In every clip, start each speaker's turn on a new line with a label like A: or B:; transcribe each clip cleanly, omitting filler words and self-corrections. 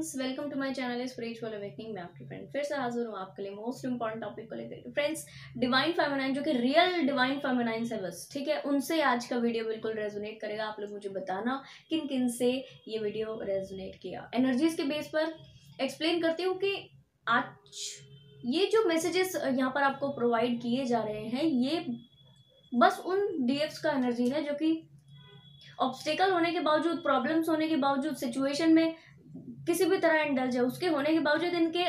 A: Friends, welcome to my channel spiritual awakening. मैं आपकी friend फिर से हाजिर हूँ आपके लिए मोस्ट इंपॉर्टेंट टॉपिक को लेकर। फ्रेंड्स, डिवाइन फेमिनाइन जो कि रियल डिवाइन फेमिनाइन है, बस ठीक है, उनसे आज का वीडियो बिल्कुल रेजोनेट करेगा। आप लोग मुझे बताना किन किन से ये वीडियो रेजोनेट किया। एनर्जीज के बेस पर एक्सप्लेन करती हूँ कि आज ये जो मैसेजेस यहाँ पर आपको प्रोवाइड किए जा रहे हैं, ये बस उन डीएफ्स का एनर्जी है जो कि ऑब्स्टेकल होने के बावजूद, प्रॉब्लम्स होने के बावजूद, सिचुएशन में किसी भी तरह इंडल्ज है, उसके होने के बावजूद इनके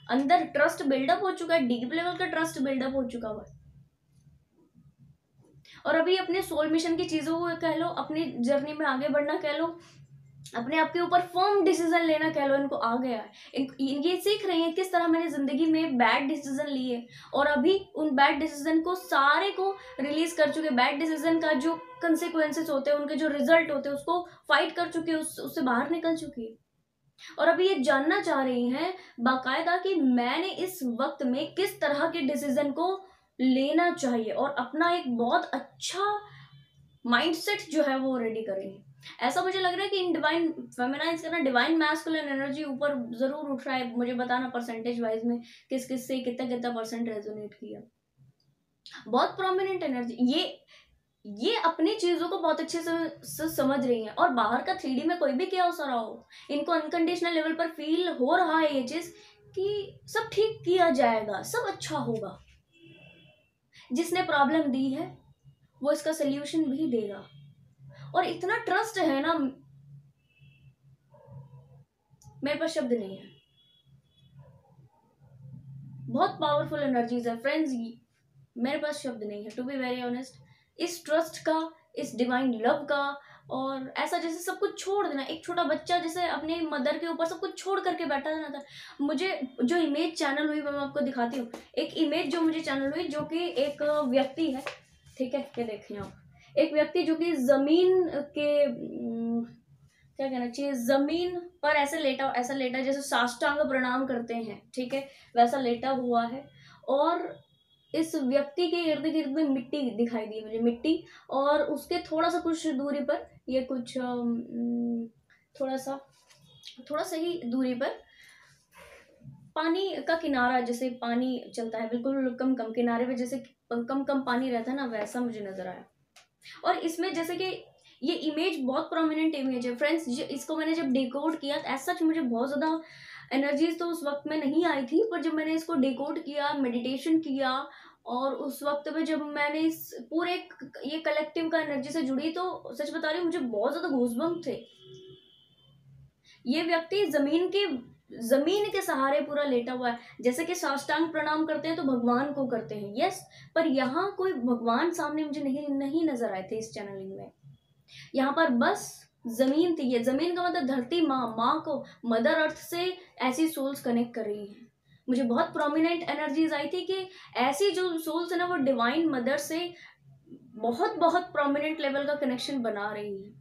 A: अंदर ट्रस्ट बिल्डअप हो चुका है, डीप लेवल का ट्रस्ट बिल्डअप हो चुका हुआ है। और अभी अपने सोल मिशन की चीजों को कह लो, अपनी जर्नी में आगे बढ़ना कह लो, अपने आप के ऊपर फर्म डिसीजन लेना कह लो, इनको आ गया है। ये सीख रही है किस तरह मैंने जिंदगी में बैड डिसीजन लिए और अभी उन बैड डिसीजन को सारे को रिलीज कर चुके। बैड डिसीजन का जो कंसिक्वेंसेस होते हैं, उनके जो रिजल्ट होते हैं, उसको फाइट कर चुके, उससे बाहर निकल चुकी है। और अभी ये जानना चाह रही हैं बाकायदा कि मैंने इस वक्त में किस तरह के डिसीजन को लेना चाहिए और अपना एक बहुत अच्छा माइंडसेट जो है वो रेडी कर रही है। ऐसा मुझे लग रहा है कि इन डिवाइन फेमिनाइन्स का ना डिवाइन मैस्कुलिन एनर्जी ऊपर जरूर उठ रहा है। मुझे बताना परसेंटेज वाइज में किस किस से कितना कितना परसेंट रेजोनेट किया। बहुत प्रोमिनेंट एनर्जी, ये अपनी चीजों को बहुत अच्छे से समझ रही हैं। और बाहर का 3D में कोई भी क्या हो रहा हो, इनको अनकंडीशनल लेवल पर फील हो रहा है ये चीज कि सब ठीक किया जाएगा, सब अच्छा होगा। जिसने प्रॉब्लम दी है वो इसका सोल्यूशन भी देगा। और इतना ट्रस्ट है ना, मेरे पास शब्द नहीं है। बहुत पावरफुल एनर्जीज है फ्रेंड्स, मेरे पास शब्द नहीं है टू बी वेरी ऑनेस्ट। इस ट्रस्ट का, इस डिवाइन लव का, और ऐसा जैसे सब कुछ छोड़ देना। एक छोटा बच्चा जैसे अपने मदर के ऊपर सब कुछ छोड़ करके बैठा रहना था। मुझे जो इमेज चैनल हुई मैं आपको दिखाती हूँ। एक इमेज जो मुझे चैनल हुई, जो कि एक व्यक्ति है, ठीक है, ये देखिए आप, एक व्यक्ति जो कि जमीन के क्या कहना चाहिए, जमीन पर ऐसा लेटा जैसे साष्टांग प्रणाम करते हैं, ठीक है, वैसा लेटा हुआ है। और इस व्यक्ति के इर्द गिर्द में मिट्टी दिखाई दी मुझे, मिट्टी। और उसके थोड़ा सा कुछ दूरी पर ये कुछ थोड़ा सा ही दूरी पर पानी का किनारा, जैसे पानी चलता है बिल्कुल कम कम किनारे पे, जैसे कम कम पानी रहता है ना, वैसा मुझे नजर आया। और इसमें जैसे कि ये इमेज बहुत प्रोमिनेंट इमेज है फ्रेंड्स। इसको मैंने जब डिकोड किया, ऐसा मुझे बहुत ज्यादा एनर्जीज तो उस वक्त में नहीं आई थी, पर जब मैंने इसको डिकोड किया, मेडिटेशन किया, और उस वक्त में जब मैंने इस पूरे ये कलेक्टिव का एनर्जी से जुड़ी, तो सच बता रही हूँ मुझे बहुत ज्यादा गूज़बम्प थे। ये व्यक्ति जमीन के सहारे पूरा लेटा हुआ है, जैसे कि साष्टांग प्रणाम करते हैं तो भगवान को करते हैं, यस। पर यहाँ कोई भगवान सामने मुझे नहीं नजर आए थे इस चैनलिंग में। यहाँ पर बस जमीन थी। ये जमीन का मतलब धरती माँ को, मदर अर्थ से ऐसी सोल्स कनेक्ट कर रही हैं। मुझे बहुत प्रोमिनेंट एनर्जीज आई थी कि ऐसी जो सोल्स है ना, वो डिवाइन मदर से बहुत बहुत प्रोमिनेंट लेवल का कनेक्शन बना रही है,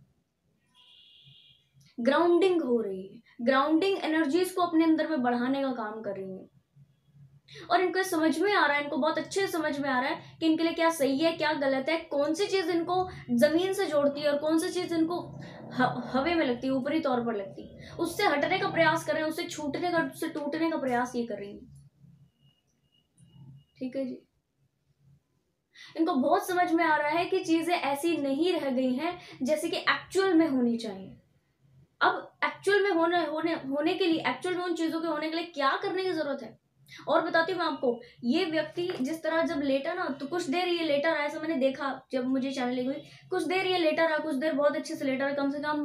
A: ग्राउंडिंग हो रही है, ग्राउंडिंग एनर्जीज को अपने अंदर में बढ़ाने का काम कर रही है। और इनको समझ में आ रहा है, इनको बहुत अच्छे से समझ में आ रहा है कि इनके लिए क्या सही है, क्या गलत है, कौन सी चीज इनको जमीन से जोड़ती है और कौन सी चीज इनको हवे में लगती है, ऊपरी तौर पर लगती है। उससे हटने का प्रयास कर रहे हैं, उससे छूटने का, उससे टूटने का प्रयास ये कर रही है, ठीक है जी। इनको बहुत समझ में आ रहा है कि चीजें ऐसी नहीं रह गई हैं जैसे कि एक्चुअल में होनी चाहिए। अब एक्चुअल में होने के लिए, एक्चुअल में उन चीजों के होने के लिए क्या करने की जरूरत है। और बताती हूँ मैं आपको, ये व्यक्ति जिस तरह जब लेटा ना, तो कुछ देर ये लेटा रहा, ऐसा मैंने देखा जब मुझे चैनल हुई, कुछ देर ये लेटा रहा, कुछ देर बहुत अच्छे से लेटा रहा, कम से कम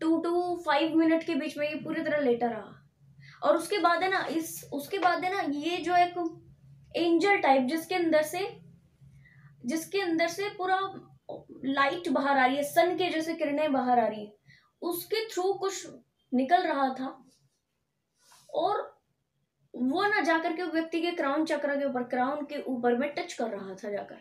A: 2 to 5 मिनट के बीच में ये पूरी तरह लेटा रहा। और उसके बाद है ना, उसके बाद है ना, ये जो एक एंजल टाइप जिसके अंदर से पूरा लाइट बाहर आ रही है, सन के जैसे किरणें बाहर आ रही है, उसके थ्रू कुछ निकल रहा था। और वो ना जाकर के व्यक्ति के क्राउन चक्र के ऊपर, क्राउन के ऊपर में टच कर रहा था जाकर।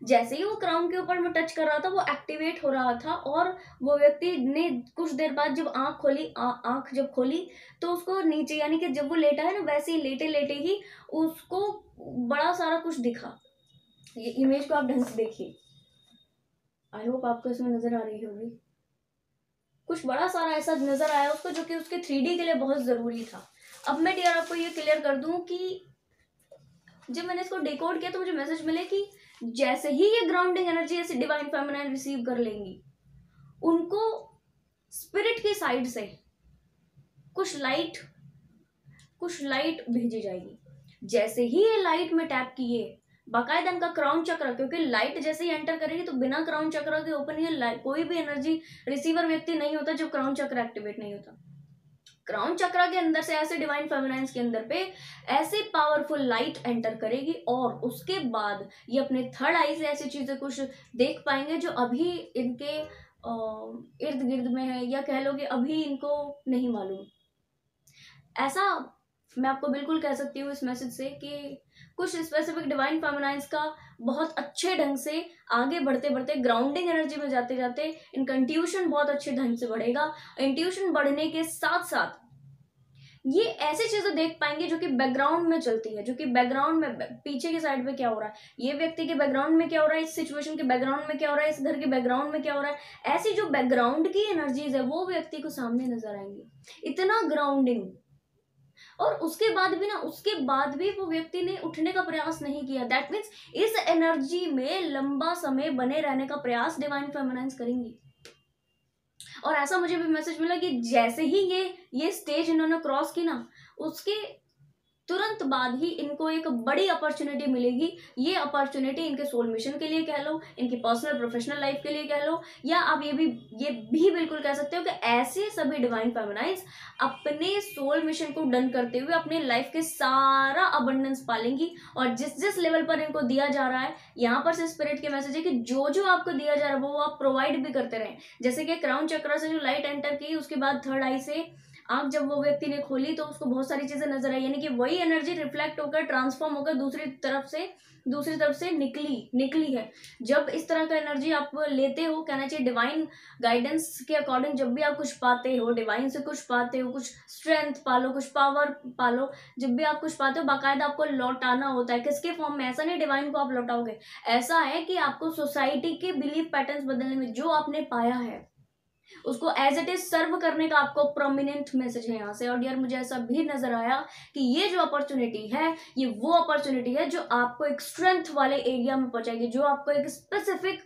A: जैसे ही वो क्राउन के ऊपर में टच कर रहा था, वो एक्टिवेट हो रहा था। और वो व्यक्ति ने कुछ देर बाद जब आंख खोली, आंख जब खोली, तो उसको नीचे, यानी कि जब वो लेटा है ना, वैसे ही लेटे लेटे ही उसको बड़ा सारा कुछ दिखा। ये इमेज को आप ढंग से देखिए, आई होप आपको इसमें नजर आ रही होगी। कुछ बड़ा सारा ऐसा नजर आया उसको जो कि उसके 3D के लिए बहुत जरूरी था। अब मैं डियर आपको ये क्लियर कर दूं कि जब मैंने इसको डिकोड किया तो मुझे मैसेज मिले कि जैसे ही ये ग्राउंडिंग एनर्जी ऐसे डिवाइन फेमिनाइन रिसीव कर लेंगी, उनको स्पिरिट की साइड से कुछ लाइट भेजी जाएगी। जैसे ही ये लाइट में टैप किए, बाकायदा इनका क्राउन चक्र, क्योंकि लाइट जैसे ही एंटर करेगी तो बिना क्राउन चक्र के ओपन ये कोई भी एनर्जी रिसीवर व्यक्ति नहीं होता जब क्राउन चक्र एक्टिवेट नहीं होता। क्राउन चक्र के अंदर से ऐसे डिवाइन फेमिनाइंस के अंदर पे ऐसे पावरफुल लाइट एंटर करेगी और उसके बाद ये अपने थर्ड आई से ऐसी चीजें कुछ देख पाएंगे जो अभी इनके इर्द गिर्द में है, या कह लो कि अभी इनको नहीं मालूम। ऐसा मैं आपको बिल्कुल कह सकती हूँ इस मैसेज से कि कुछ स्पेसिफिक डिवाइन फेमिनाइंस का बहुत अच्छे ढंग से आगे बढ़ते बढ़ते ग्राउंडिंग एनर्जी में जाते जाते इनका इंट्यूशन बहुत अच्छे ढंग से बढ़ेगा। इंट्यूशन बढ़ने के साथ साथ ये ऐसी चीजें देख पाएंगे जो कि बैकग्राउंड में चलती है, जो कि बैकग्राउंड में पीछे की साइड पे क्या हो रहा है, ये व्यक्ति के बैकग्राउंड में क्या हो रहा है, इस सिचुएशन के बैकग्राउंड में क्या हो रहा है, इस घर के बैकग्राउंड में क्या हो रहा है। ऐसी जो बैकग्राउंड की एनर्जीज है वो व्यक्ति को सामने नजर आएंगी। इतना ग्राउंडिंग। और उसके बाद भी वो व्यक्ति ने उठने का प्रयास नहीं किया। दैट मीन्स इस एनर्जी में लंबा समय बने रहने का प्रयास डिवाइन फेमिनाइंस करेंगी। और ऐसा मुझे भी मैसेज मिला कि जैसे ही ये स्टेज इन्होंने क्रॉस की ना, उसके तुरंत बाद ही इनको एक बड़ी अपॉर्चुनिटी मिलेगी। ये अपॉर्चुनिटी इनके सोल मिशन के लिए कह लो, इनकी पर्सनल प्रोफेशनल लाइफ के लिए कह लो, या आप ये भी बिल्कुल कह सकते हो कि ऐसे सभी डिवाइन फेमिनाइंस अपने सोल मिशन को डन करते हुए अपने लाइफ के सारा अबंडेंस पालेंगी। और जिस लेवल पर इनको दिया जा रहा है, यहाँ पर से स्पिरिट के मैसेज है कि जो आपको दिया जा रहा है वो आप प्रोवाइड भी करते रहें। जैसे कि क्राउन चक्र से जो लाइट एंटर की, उसके बाद थर्ड आई से आंख जब वो व्यक्ति ने खोली तो उसको बहुत सारी चीजें नजर आई, यानी कि वही एनर्जी रिफ्लेक्ट होकर ट्रांसफॉर्म होकर दूसरी तरफ से निकली है। जब इस तरह का एनर्जी आप लेते हो, कहना चाहिए डिवाइन गाइडेंस के अकॉर्डिंग, जब भी आप कुछ पाते हो, डिवाइन से कुछ पाते हो, कुछ स्ट्रेंथ पालो, कुछ पावर पालो, जब भी आप कुछ पाते हो बाकायदा आपको लौटाना होता है। किसके फॉर्म में? ऐसा नहीं डिवाइन को आप लौटाओगे, ऐसा है कि आपको सोसाइटी के बिलीफ पैटर्न्स बदलने में जो आपने पाया है उसको एज इट इज सर्व करने का आपको प्रोमिनेंट मैसेज है यहाँ से। और यार मुझे ऐसा भी नजर आया कि ये जो अपॉर्चुनिटी है, ये वो अपॉर्चुनिटी है जो आपको एक स्ट्रेंथ वाले एरिया में पहुंचाएगी, जो आपको एक स्पेसिफिक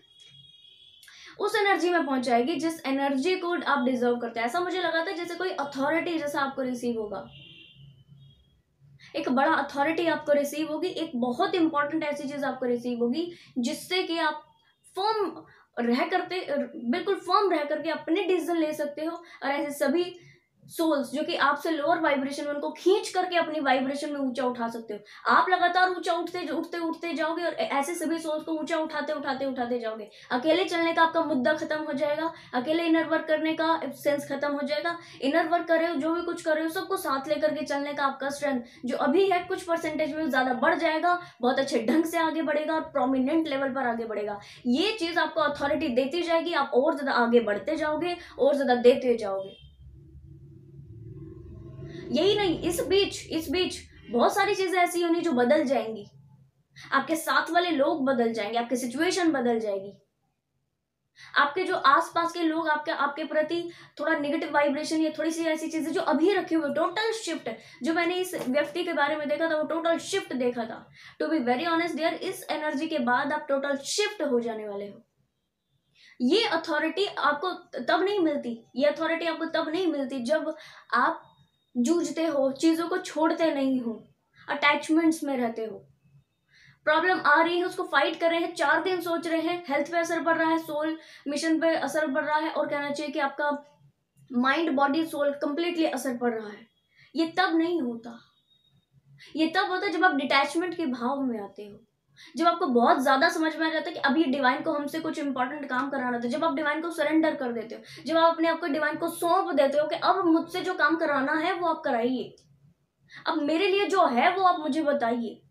A: उस एनर्जी में पहुंचाएगी जिस एनर्जी को आप डिजर्व करते हैं। ऐसा मुझे लगा था जैसे कोई अथॉरिटी जैसा आपको रिसीव होगा, एक बड़ा अथॉरिटी आपको रिसीव होगी, एक बहुत इंपॉर्टेंट ऐसी चीज आपको रिसीव होगी जिससे कि आप बिल्कुल फर्म रह करके अपने डिसीजन ले सकते हो। और ऐसे सभी सोल्स जो कि आपसे लोअर वाइब्रेशन में, उनको खींच करके अपनी वाइब्रेशन में ऊंचा उठा सकते हो। आप लगातार ऊंचा उठते जाओगे और ऐसे सभी सोल्स को ऊंचा उठाते जाओगे। अकेले चलने का आपका मुद्दा खत्म हो जाएगा, अकेले इनर वर्क करने का सेंस खत्म हो जाएगा। इनर वर्क कर रहे हो, जो भी कुछ कर रहे हो, सबको साथ लेकर के चलने का आपका स्ट्रेंथ जो अभी है कुछ परसेंटेज में ज्यादा बढ़ जाएगा, बहुत अच्छे ढंग से आगे बढ़ेगा और प्रोमिनेंट लेवल पर आगे बढ़ेगा। ये चीज आपको अथॉरिटी देती जाएगी, आप और ज्यादा आगे बढ़ते जाओगे और ज्यादा देते जाओगे। यही नहीं, इस बीच बहुत सारी चीजें ऐसी होनी जो बदल जाएंगी। आपके साथ वाले लोग बदल जाएंगे, आपकी सिचुएशन बदल जाएगी, आपके जो आसपास के लोग आपके प्रति थोड़ा नेगेटिव वाइब्रेशन या थोड़ी सी ऐसी चीजें जो अभी रखे हुए, टोटल शिफ्ट। जो मैंने इस व्यक्ति के बारे में देखा था वो टोटल शिफ्ट देखा था। To be very honest dear, इस एनर्जी के बाद आप टोटल शिफ्ट हो जाने वाले हो। ये अथॉरिटी आपको तब नहीं मिलती जब आप जूझते हो, चीजों को छोड़ते नहीं हो, अटैचमेंट्स में रहते हो, प्रॉब्लम आ रही है उसको फाइट कर रहे हैं, 4 दिन सोच रहे हैं, हेल्थ पे असर पड़ रहा है, सोल मिशन पे असर पड़ रहा है, और कहना चाहिए कि आपका माइंड बॉडी सोल कंप्लीटली असर पड़ रहा है। ये तब नहीं होता, ये तब होता है जब आप डिटैचमेंट के भाव में आते हो, जब आपको बहुत ज्यादा समझ में आ जाता है कि अभी डिवाइन को हमसे कुछ इंपॉर्टेंट काम कराना था, जब आप डिवाइन को सरेंडर कर देते हो, जब आप अपने आप को डिवाइन को सौंप देते हो कि अब मुझसे जो काम कराना है वो आप कराइए, अब मेरे लिए जो है वो आप मुझे बताइए,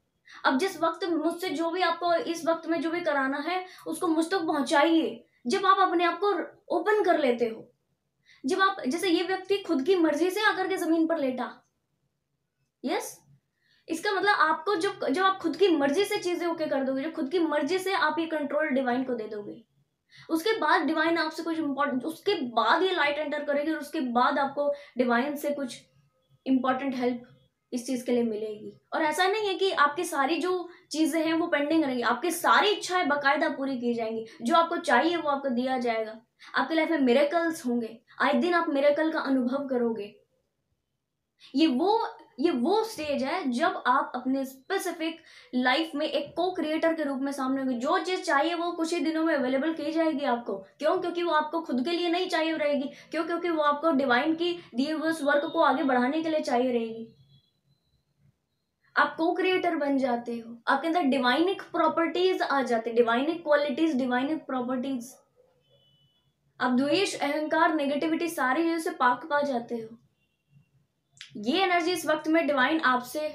A: अब जिस वक्त मुझसे जो भी आपको इस वक्त में जो भी कराना है उसको मुझ तक पहुंचाइए। जब आप अपने आप को ओपन कर लेते हो, जब आप, जैसे ये व्यक्ति खुद की मर्जी से आकर के जमीन पर लेटा, यस, इसका मतलब आपको जब आप खुद की मर्जी से चीजें ओके कर दोगे, जो खुद की मर्जी से आप ये कंट्रोल डिवाइन को दे दोगे, उसके बाद डिवाइन आपसे कुछ इंपॉर्टेंट, उसके बाद ये लाइट एंटर करेगी और उसके बाद आपको डिवाइन से कुछ इंपॉर्टेंट हेल्प इस चीज के लिए मिलेगी। और ऐसा नहीं है कि आपकी सारी जो चीजें हैं वो पेंडिंग रहेंगी, आपकी सारी इच्छाएं बाकायदा पूरी की जाएंगी, जो आपको चाहिए वो आपको दिया जाएगा। आपकी लाइफ में मिरेकल्स होंगे, आए दिन आप मिरेकल का अनुभव करोगे। ये वो ये वो स्टेज है जब आप अपने स्पेसिफिक लाइफ में एक को क्रिएटर के रूप में सामने होंगे। जो चीज चाहिए वो कुछ ही दिनों में अवेलेबल की जाएगी आपको। क्यों? क्योंकि वो आपको खुद के लिए नहीं चाहिए रहेगी। क्यों? क्योंकि वो आपको डिवाइन की दिए हुए उस वर्क को आगे बढ़ाने के लिए चाहिए रहेगी। आप को क्रिएटर बन जाते हो, आपके अंदर डिवाइनिक प्रॉपर्टीज आ जाते हैं, डिवाइनिक क्वालिटीज, डिवाइनिक प्रॉपर्टीज। आप द्वेष, अहंकार, नेगेटिविटी सारी चीजों से पाक पा जाते हो। ये एनर्जी इस वक्त में डिवाइन आपसे,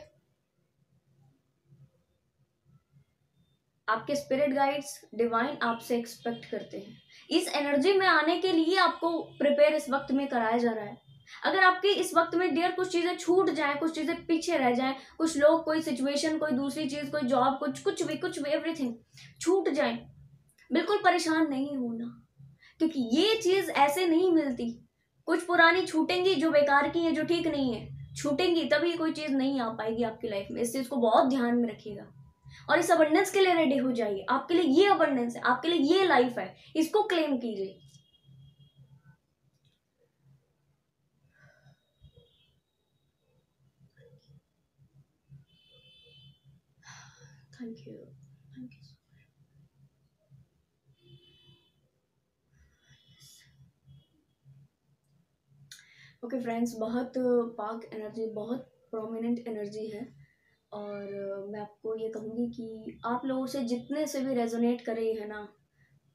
A: आपके स्पिरिट गाइड्स, डिवाइन आपसे एक्सपेक्ट करते हैं। इस एनर्जी में आने के लिए आपको प्रिपेयर इस वक्त में कराया जा रहा है। अगर आपके इस वक्त में डियर कुछ चीजें छूट जाएं, कुछ चीजें पीछे रह जाएं, कुछ लोग, कोई सिचुएशन, कोई दूसरी चीज, कोई जॉब, कुछ भी एवरीथिंग छूट जाए, बिल्कुल परेशान नहीं होना, क्योंकि ये चीज ऐसे नहीं मिलती। कुछ पुरानी छूटेंगी जो बेकार की है, जो ठीक नहीं है, छूटेंगी, तभी कोई चीज नहीं आ पाएगी आपकी लाइफ में। इस चीज को बहुत ध्यान में रखिएगा और इस अबंडेंस के लिए रेडी हो जाइए। आपके लिए ये अबंडेंस है, आपके लिए ये लाइफ है, इसको क्लेम कीजिए। Thank you, thank you. Okay friends, बहुत पाक एनर्जी, बहुत प्रोमिनेंट एनर्जी है। और मैं आपको ये कहूँगी कि आप लोगों से जितने से भी रेजोनेट कर रही है ना,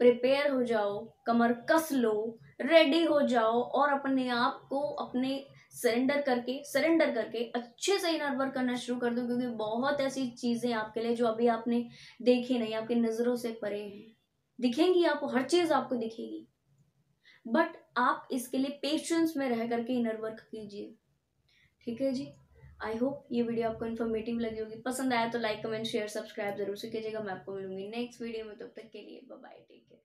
A: प्रिपेयर हो जाओ, कमर कस लो, रेडी हो जाओ और अपने आप को अपने सरेंडर करके अच्छे से इनर वर्क करना शुरू कर दो। क्योंकि बहुत ऐसी चीजें आपके लिए जो अभी आपने देखी नहीं, आपकी नजरों से परे हैं। दिखेंगी आपको, हर चीज आपको दिखेगी, बट आप इसके लिए पेशेंस में रह करके इनर वर्क कीजिए। ठीक है जी। आई होप ये वीडियो आपको इन्फॉर्मेटिव लगी होगी। पसंद आया तो लाइक, कमेंट, शेयर, सब्सक्राइब जरूर से कीजिएगा। मैं आपको मिलूंगी नेक्स्ट वीडियो में, तब तक के लिए बाय बाय, टेक केयर।